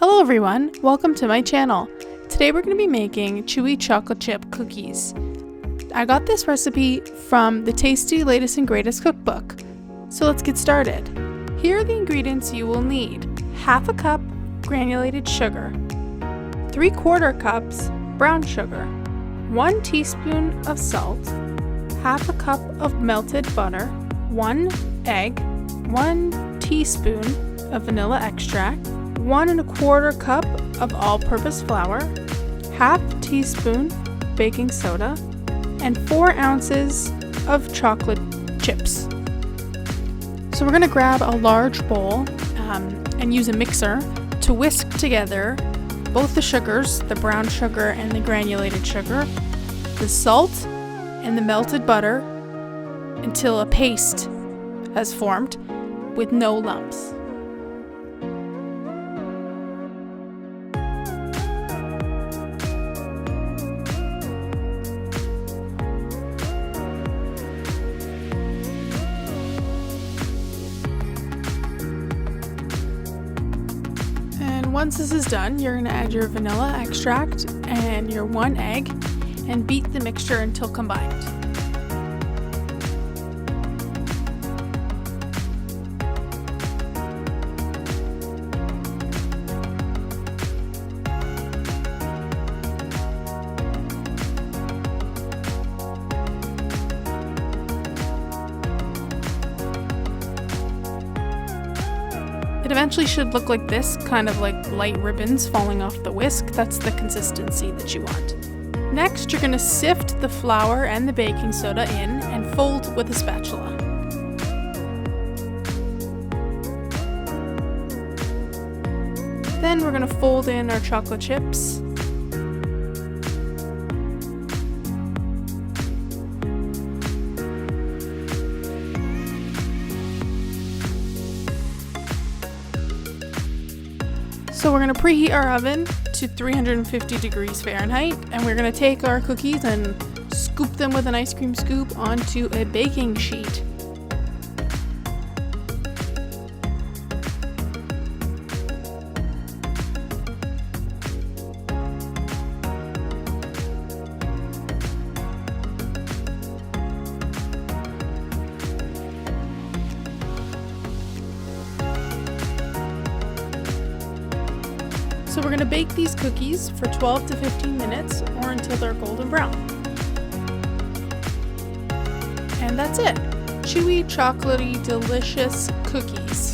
Hello everyone, welcome to my channel. Today we're going to be making chewy chocolate chip cookies. I got this recipe from the Tasty Latest and Greatest Cookbook. So let's get started. Here are the ingredients you will need. Half a cup granulated sugar, 3/4 cups brown sugar, 1 teaspoon of salt, half a cup of melted butter, 1 egg, 1 teaspoon of vanilla extract, 1 1/4 cup of all-purpose flour, half teaspoon baking soda, and 4 ounces of chocolate chips. So we're going to grab a large bowl and use a mixer to whisk together both the sugars, the brown sugar and the granulated sugar, the salt and the melted butter until a paste has formed with no lumps. Once this is done, you're going to add your vanilla extract and your 1 egg and beat the mixture until combined. It eventually should look like this, kind of like light ribbons falling off the whisk. That's the consistency that you want. Next, you're going to sift the flour and the baking soda in and fold with a spatula. Then we're going to fold in our chocolate chips. So we're going to preheat our oven to 350 degrees Fahrenheit, and we're going to take our cookies and scoop them with an ice cream scoop onto a baking sheet. So we're going to bake these cookies for 12 to 15 minutes or until they're golden brown. And that's it. Chewy, chocolatey, delicious cookies.